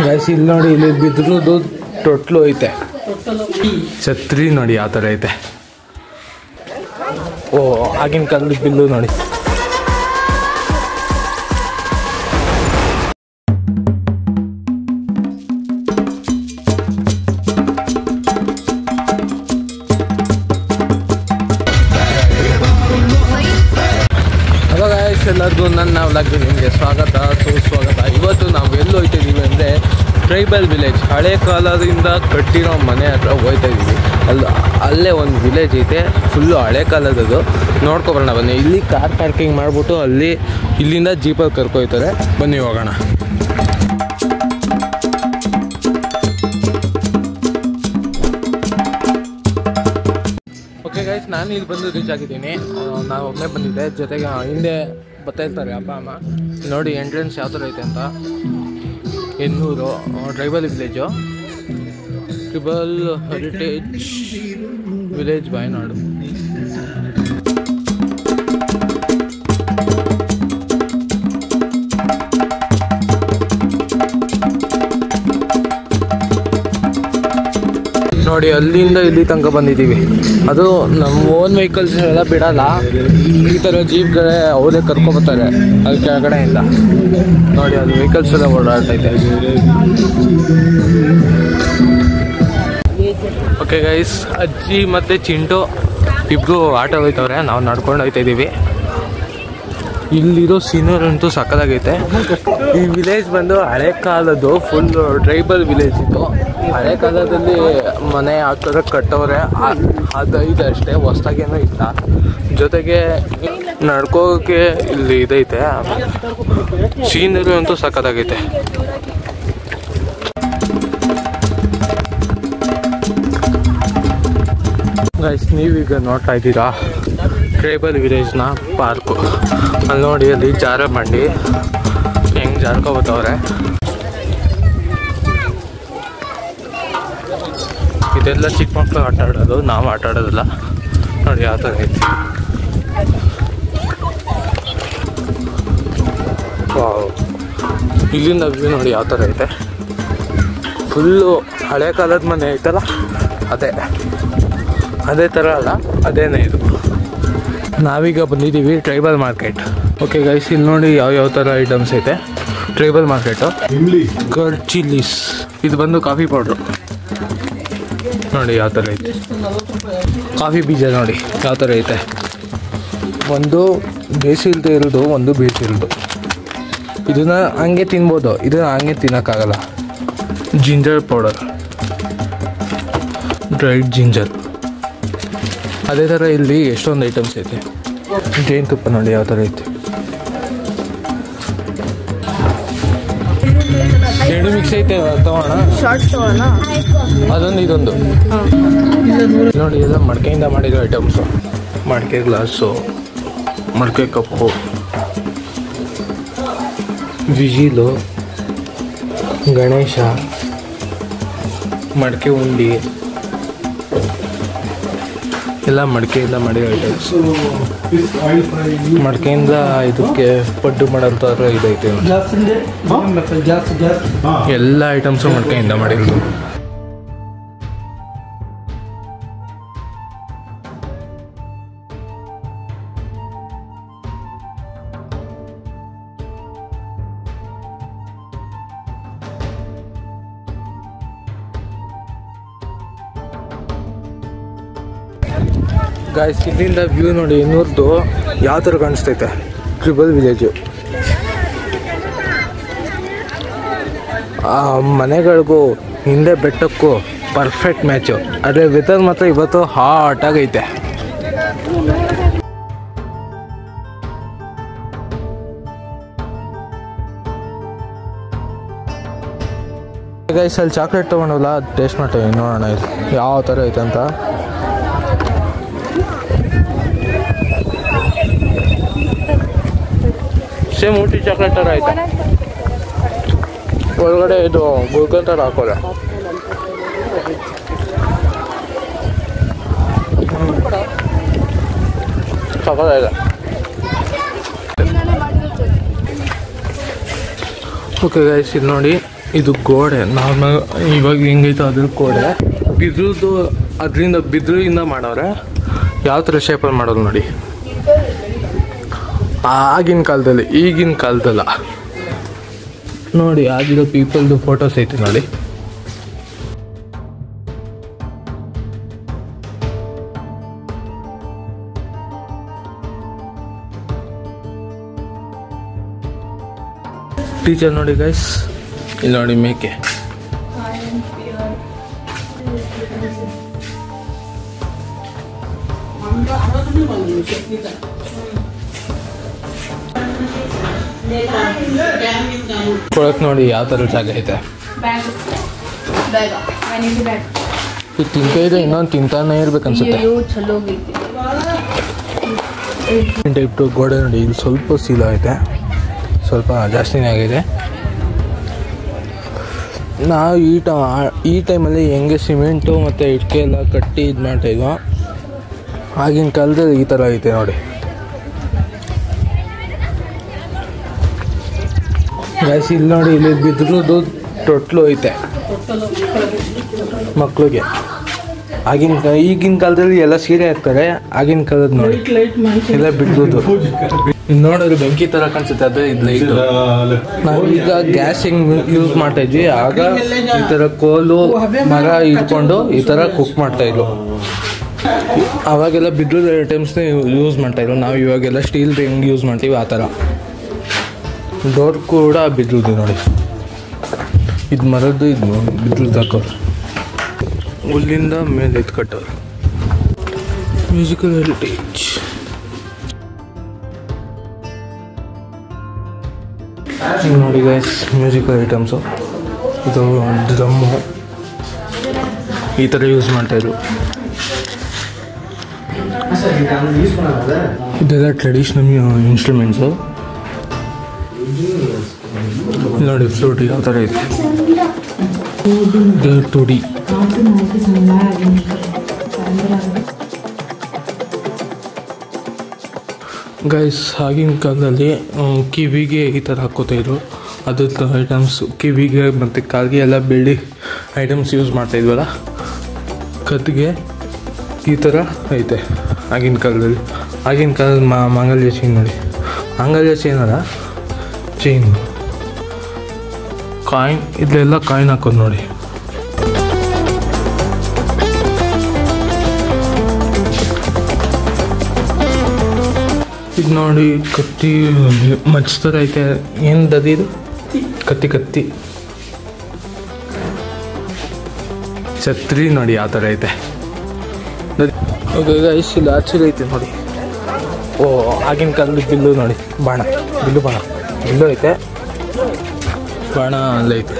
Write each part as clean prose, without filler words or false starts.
Guys ಇಲ್ಲಿ ನೋಡಿ, ಇಲ್ಲಿ ಬಿದ್ರದ್ದು ತೊಟ್ಲು ಐತೆ, ಛತ್ರಿ ನೋಡಿ ಯಾವ ಥರ ಐತೆ. ಓ ಆಗಿನ ಕಾಲದ ಬಿಲ್ಲು ನೋಡಿ. ಹಲೋ ಗೈಸ್, ಎಲ್ಲರಿಗೂ ನನ್ನ ವ್ಲಾಗ್ಗೆ ನಿಮಗೆ ಸ್ವಾಗತ ಸುಸ್ವಾಗತ. ಇವತ್ತು ನಾವು ಎಲ್ಲಿ ಹೋಗ್ತಾಯಿದ್ದೀವಿ ಅಂದರೆ ಟ್ರೈಬಲ್ ವಿಲೇಜ್, ಹಳೆ ಕಾಲದಿಂದ ಕಟ್ಟಿರೋ ಮನೆ ಹತ್ರ ಹೋಗ್ತಾ ಇದ್ದೀವಿ. ಅಲ್ಲೇ ಒಂದು ವಿಲೇಜ್ ಐತೆ, ಫುಲ್ಲು ಹಳೆ ಕಾಲದದು. ನೋಡ್ಕೊಬರೋಣ ಬನ್ನಿ. ಇಲ್ಲಿ ಕಾರ್ ಪಾರ್ಕಿಂಗ್ ಮಾಡಿಬಿಟ್ಟು ಇಲ್ಲಿಂದ ಜೀಪಲ್ಲಿ ಕರ್ಕೊಯ್ತಾರೆ. ಬನ್ನಿ ಹೋಗೋಣ. ಓಕೆ ಗೈಸ್, ನಾನು ಇಲ್ಲಿ ಬಂದು ರೀಚ್ ಆಗಿದ್ದೀನಿ. ನಾನು ಒಮ್ಮೆ ಬಂದಿದ್ದೆ, ಜೊತೆಗೆ ಹಿಂದೆ ಬರ್ತಾ ಇರ್ತಾರೆ ಅಪ್ಪ ಅಮ್ಮ. ನೋಡಿ ಎಂಟ್ರೆನ್ಸ್ ಯಾವ ಥರ ಐತೆ ಅಂತ. En Ooru tribal village, tribal heritage village Wayanad. ನೋಡಿ ಅಲ್ಲಿಂದ ಇಲ್ಲಿ ತನಕ ಬಂದಿದ್ದೀವಿ. ಅದು ನಮ್ಮ ಓನ್ ವೆಹಿಕಲ್ಸ್ ಎಲ್ಲ ಬಿಡಲ್ಲ, ಈ ಥರ ಜೀಪ್ಗಳೇ ಅವರೇ ಕರ್ಕೊಬರ್ತಾರೆ ಅಲ್ಲಿ ಕೆಳಗಡೆಯಿಂದ. ನೋಡಿ ಅಲ್ಲಿ ವೆಹಿಕಲ್ಸ್ ಎಲ್ಲ ಓಡಾಡ್ತೈತೆ. ಓಕೆ ಗೈಸ್, ಅಜ್ಜಿ ಮತ್ತು ಚಿಂಟು ಇಬ್ಬರು ಆಟೋ ಹೋಯ್ತವ್ರೆ, ನಾವು ನಡ್ಕೊಂಡು ಹೋಗ್ತಾಯಿದ್ದೀವಿ. ಇಲ್ಲಿರೋ ಸೀನರಿ ಅಂತೂ ಸಕ್ಕದಾಗೈತೆ. ಈ ವಿಲೇಜ್ ಬಂದು ಹಳೆ ಕಾಲದ್ದು, ಫುಲ್ ಟ್ರೈಬಲ್ ವಿಲೇಜ್ ಇದು. ಹಳೆ ಕಾಲದಲ್ಲಿ ಮನೆ ಆ ಥರ ಕಟ್ಟವ್ರೆ, ಅದೈತೆ ಅಷ್ಟೇ, ಹೊಸ್ದಾಗೇನೂ ಇಲ್ಲ. ಜೊತೆಗೆ ನಡ್ಕೋಕ್ಕೆ ಇಲ್ಲಿ ಇದೈತೆ. ಸೀನರಿ ಅಂತೂ ಸಕ್ಕದಾಗೈತೆ. ಗೈಸ್, ನೀವೀಗ ನೋಡ್ತಾ ಇದ್ದೀರಾ ಟ್ರೈಬಲ್ ವಿಲೇಜ್ನ ಪಾರ್ಕು. ಅಲ್ಲಿ ನೋಡಿ, ಅಲ್ಲಿ ಜಾರ ಬಂಡಿ ಹೆಂಗೆ ಜಾರ್ಕೊಬತ್ತವ್ರೆ. ಇದೆಲ್ಲ ಚಿಕ್ಕ ಮಕ್ಕಳು ಆಟ ಆಡೋದು, ನಾವು ಆಟ ಆಡೋದಿಲ್ಲ. ನೋಡಿ ಯಾವ ಥರ ಐತಿ. ವಾವ್, ಇಲ್ಲಿಂದ ವ್ಯೂ ನೋಡಿ ಯಾವ ಥರ ಐತೆ. ಫುಲ್ಲು ಹಳೆ ಕಾಲದ ಮನೆ ಐತಲ್ಲ, ಅದೇ ಥರ ಅಲ್ಲ, ಅದೇನೇ ಇದು. ನಾವೀಗ ಬಂದಿದ್ದೀವಿ ಟ್ರೈಬಲ್ ಮಾರ್ಕೆಟ್. ಓಕೆ ಗೈಸ್, ಇಲ್ಲಿ ನೋಡಿ ಯಾವ ಥರ ಐಟಮ್ಸ್ ಐತೆ. Tribal market. ಕರ್ಡ್ ಚಿಲ್ಲೀಸ್, ಇದು ಬಂದು ಕಾಫಿ ಪೌಡ್ರು. ನೋಡಿ ಯಾವ ಥರ ಐತೆ. ಕಾಫಿ ಬೀಜ ನೋಡಿ ಯಾವ ಥರ ಐತೆ. ಒಂದು ಬೇಸಿಲ್ದು ಇರೋದು, ಒಂದು ಬೇಸಿಲ್ದು. ಇದನ್ನು ಹಂಗೆ ತಿನ್ಬೋದು, ಇದನ್ನು ಹಂಗೆ ತಿನ್ನೋಕ್ಕಾಗಲ್ಲ. Ginger powder, dried ginger. ಅದೇ ಥರ ಇಲ್ಲಿ ಎಷ್ಟೊಂದು ಐಟಮ್ಸ್ ಐತೆ. ಜೇನುತುಪ್ಪ ನೋಡಿ ಯಾವ ಥರ ಐತೆ. ಎರಡು ಮಿಕ್ಸ್ ಐತೆ, ತಗೋಣ. ಅದೊಂದು ಇದೊಂದು ನೋಡಿ, ಎಲ್ಲ ಮಡಿಕೆಯಿಂದ ಮಾಡಿರೋ ಐಟಮ್ಸು. ಮಡಿಕೆ ಗ್ಲಾಸು, ಮಡಿಕೆ ಕಪ್ಪು, ವಿಜಿಲು, ಗಣೇಶ, ಮಡಿಕೆ ಉಂಡಿ, ಎಲ್ಲ ಮಡಿಕೆಯಿಂದ ಮಾಡಿರೋ ಐಟಮ್ಸ್. ಮಡಿಕೆಯಿಂದ ಇದಕ್ಕೆ ಪಡ್ಡು ಮಾಡೋಂಥವ್ರು ಇದೈತೆ. ಎಲ್ಲ ಐಟಮ್ಸು ಮಡಿಕೆಯಿಂದ ಮಾಡಿರೋದು. ಗಾಯ್ಸ್, ಇಲ್ಲಿಂದ ವ್ಯೂ ನೋಡಿ ಎನ್ನೂರ್ದು ಯಾವ ಥರ ಕಾಣಿಸ್ತೈತೆ. Tribal village. ಆ ಮನೆಗಳಿಗೂ ಹಿಂದೆ ಬೆಟ್ಟಕ್ಕೂ ಪರ್ಫೆಕ್ಟ್ ಮ್ಯಾಚು. ಆದರೆ ವೆದರ್ ಮಾತ್ರ ಇವತ್ತು ಹಾಟಾಗೈತೆ. ಗೈಸ್, ಅಲ್ಲಿ ಚಾಕ್ಲೇಟ್ ತೊಗೊಂಡಲ್ಲ, ಅದು ಟೇಸ್ಟ್ ಮಾಡ್ತೀವಿ, ನೋಡೋಣ ಇದು ಯಾವ ಥರ ಐತೆ ಅಂತ. ಸೇಮ್ ಊಟಿ ಚಾಕ್ಲೇಟ್ ಥರ ಐತೆ. ಒಳಗಡೆ ಇದು ಗುಲ್ಕನ್ ಥರ ಹಾಕೋಲ್ಲ. ಸಕ್ಕತ್ತಾಗಿದೆ. ಓಕೆ ಗೈಸ್, ಇದು ನೋಡಿ ಇದು ಗೋಡೆ ನಾರ್ಮಲ್ ಇವಾಗ ಹೆಂಗೈತೋ ಅದ್ರ ಗೋಡೆ ಬಿದ್ರದ್ದು, ಅದರಿಂದ ಬಿದ್ರಿಂದ ಮಾಡವ್ರೆ. ಯಾವ ಥರ ಶೇಪಲ್ಲಿ ಮಾಡೋದು ನೋಡಿ, ಆಗಿನ ಕಾಲದಲ್ಲಿ, ಈಗಿನ ಕಾಲದಲ್ಲ ನೋಡಿ. ಆಗಿರೋ ಪೀಪಲ್ದು ಫೋಟೋಸ್ ಐತೆ ನೋಡಿ. ಟೀಚರ್ ನೋಡಿ ಗೈಸ್, ಇಲ್ಲಿ ನೋಡಿ ಮೇಕೆ. ಕೊಳಕ್ ನೋಡಿ ಯಾವ ಥರ ಜಾಗ ಐತೆ. ಇದು ತಿಂತ ಇದೆ, ಇನ್ನೊಂದು ತಿಂತಾನೆ ಇರ್ಬೇಕನ್ಸುತ್ತೆ. ಟೈಪ್ ಗೋಡೆ ನೋಡಿ, ಇಲ್ಲಿ ಸ್ವಲ್ಪ ಸೀಲ ಐತೆ, ಸ್ವಲ್ಪ ಜಾಸ್ತಿನೇ ಆಗಿದೆ. ನಾವು ಈ ಟೈಮಲ್ಲಿ ಹೆಂಗೆ ಸಿಮೆಂಟು ಮತ್ತು ಇಟ್ಟಿಗೆ ಎಲ್ಲ ಕಟ್ಟಿ ಇದು ಮಾಡ್ತಾಯಿದ್ವೋ, ಆಗಿನ ಕಾಲದಲ್ಲಿ ಈ ಥರ ಐತೆ ನೋಡಿ. ಗ್ಯಾಸ್ ಇಲ್ಲಿ ನೋಡಿ, ಇಲ್ಲಿ ಬಿದ್ರದ್ದು ತೊಟ್ಲು ಐತೆ ಮಕ್ಳಿಗೆ. ಈಗಿನ ಕಾಲದಲ್ಲಿ ಎಲ್ಲ ಸೀರೆ ಹಾಕ್ತಾರೆ, ಆಗಿನ ಕಾಲದ ನೋಡಿ ಎಲ್ಲ ಬಿದ್ರದ್ದು. ಇದು ನೋಡಿದ್ರೆ ಬೆಂಕಿ ಥರ ಕಾಣಿಸುತ್ತೆ, ಅದೇ ಇದು ಲೈಟು. ನಾವೀಗ ಗ್ಯಾಸ್ ಹೆಂಗೆ ಯೂಸ್ ಮಾಡ್ತಾಯಿದ್ವಿ, ಆಗ ಈ ಥರ ಕೋಲು ಮರ ಇಟ್ಕೊಂಡು ಈ ಥರ ಕುಕ್ ಮಾಡ್ತಾಯಿದ್ವು. ಅವಾಗೆಲ್ಲ ಬಿದ್ರದ ಐಟಮ್ಸ್ನೇ ಯೂಸ್ ಮಾಡ್ತಾಯಿದ್ರು. ನಾವು ಇವಾಗೆಲ್ಲ ಸ್ಟೀಲ್ ಹೆಂಗೆ ಯೂಸ್ ಮಾಡ್ತೀವಿ ಆ ಥರ. ಡೋರ್ ಕೂಡ ಬಿದ್ರದ್ದು ನೋಡಿ, ಇದು ಮರದ್ದು, ಇದು ಬಿದ್ರದ್ದು ಹಾಕೋರು, ಹುಲ್ಲಿಂದ ಮೇಲೆ ಎತ್ತು ಕಟ್ಟೋರು. ಮ್ಯೂಸಿಕಲ್ ಹೆರಿಟೇಜ್ ನೋಡಿ ಗೈಸ್, ಮ್ಯೂಸಿಕಲ್ ಐಟಮ್ಸು. ಇದು ಡ್ರಮ್ಮು ಈ ಥರ ಯೂಸ್ ಮಾಡ್ತಾಯಿದ್ರು. ಇದೆಲ್ಲ ಟ್ರೆಡಿಷ್ನಲ್ ಇನ್ಸ್ಟ್ರೂಮೆಂಟ್ಸು. ನೋಡಿ ಫ್ಲೂಟ್ ಯಾವ ಥರ ಇದೆ, ತುಡಿ. ಗೈಸ್ ಆಗಿನ ಕಾಲದಲ್ಲಿ ಕಿವಿಗೆ ಈ ಥರ ಹಾಕ್ಕೋತಾಯಿದ್ರು. ಅದ್ರ ಐಟಮ್ಸ್ ಕಿವಿಗೆ ಮತ್ತು ಕಾಲಿಗೆ ಎಲ್ಲ ಬೆಳ್ಳಿ ಐಟಮ್ಸ್ ಯೂಸ್ ಮಾಡ್ತಾಯಿದ್ವಲ್ಲ. ಕತ್ತಿಗೆ ಈ ಥರ ಐತೆ ಆಗಿನ ಕಾಲದಲ್ಲಿ. ಆಗಿನ ಕಾಲದ ಮಾಂಗಲ್ಯ ಚೈನ್ ನೋಡಿ, ಮಾಂಗಲ್ಯ ಚೈನ್ ಅಲ್ಲ, ಚೈನ್ ಕಾಯಿನ್. ಇದೆಲ್ಲ ಕಾಯಿನ್ ಹಾಕೋದು ನೋಡಿ. ಇದು ನೋಡಿ ಕತ್ತಿ ಮಚ್ತರ ಐತೆ. ಏನು ದದಿದು ಕತ್ತಿ ಛತ್ರಿ ನೋಡಿ ಯಾವ ಥರ ಐತೆ. ಗೈಸ್ ಇಲ್ಲಿ ಆಚೆ ಐತೆ ನೋಡಿ. ಓ ಆಗಿನ ಕಾಲದ ಬಿಲ್ಲು ನೋಡಿ, ಬಿಲ್ಲು ಐತೆ, ಬಾಣ ಅಲ್ಲೈತೆ.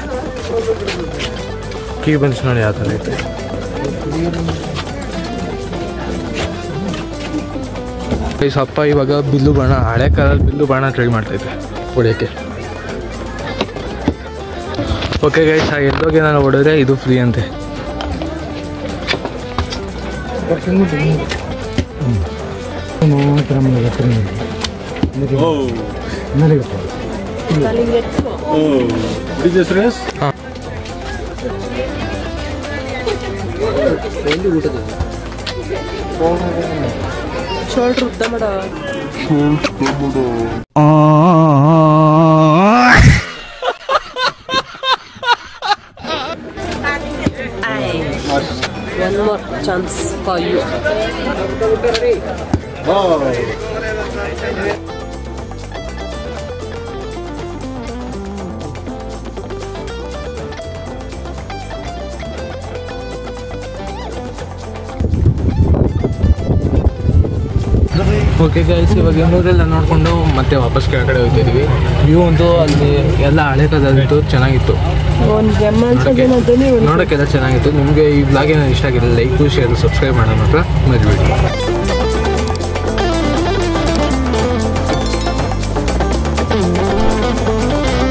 ಕೀ ಬಂಚ್ ನೋಡಿ ಯಾವ ಥರ ಐತೆ. ಗೈಸ್ ಅಪ್ಪ ಇವಾಗ ಬಿಲ್ಲು ಬಾಣ, ಹಳೆ ಕಾಲದ ಬಿಲ್ಲು ಬಾಣ ಟ್ರೈ ಮಾಡ್ತೈತೆ ಹೊಡೆಯೋಕ್ಕೆ. ಓಕೆ ಗೈಸ್, ಆ ಎಲ್ಲೋಗೆ ನಾನು ಹೊಡೆದ್ರೆ ಇದು ಫ್ರೀ ಅಂತೆ. ಶೋಲ್ಡ್ರ್ ಉದ್ದ ಮಾಡ. One more chance for you. Okay guys, ಇವಾಗ ಇನ್ನೂರೆಲ್ಲ ನೋಡಿಕೊಂಡು ಮತ್ತೆ ವಾಪಸ್ ಕೆಳಗಡೆ ಹೋಗ್ತಿದ್ವಿ. ವ್ಯೂ ಅಂತೂ ಅಲ್ಲಿ ಎಲ್ಲ ಹಳೆ ಕಾಲದಲ್ಲಿತ್ತು, ಚೆನ್ನಾಗಿತ್ತು, ನೋಡೋಕ್ಕೆಲ್ಲ ಚೆನ್ನಾಗಿತ್ತು. ನಿಮಗೆ ಈ ವ್ಲಾಗ್ ಏನೋ ಇಷ್ಟ ಆಗಿಲ್ಲ, ಲೈಕ್ ಶೇರ್ ಸಬ್ಸ್ಕ್ರೈಬ್ ಮಾಡೋಣ ಮಾತ್ರ ಮರಿಬೇಡಿ.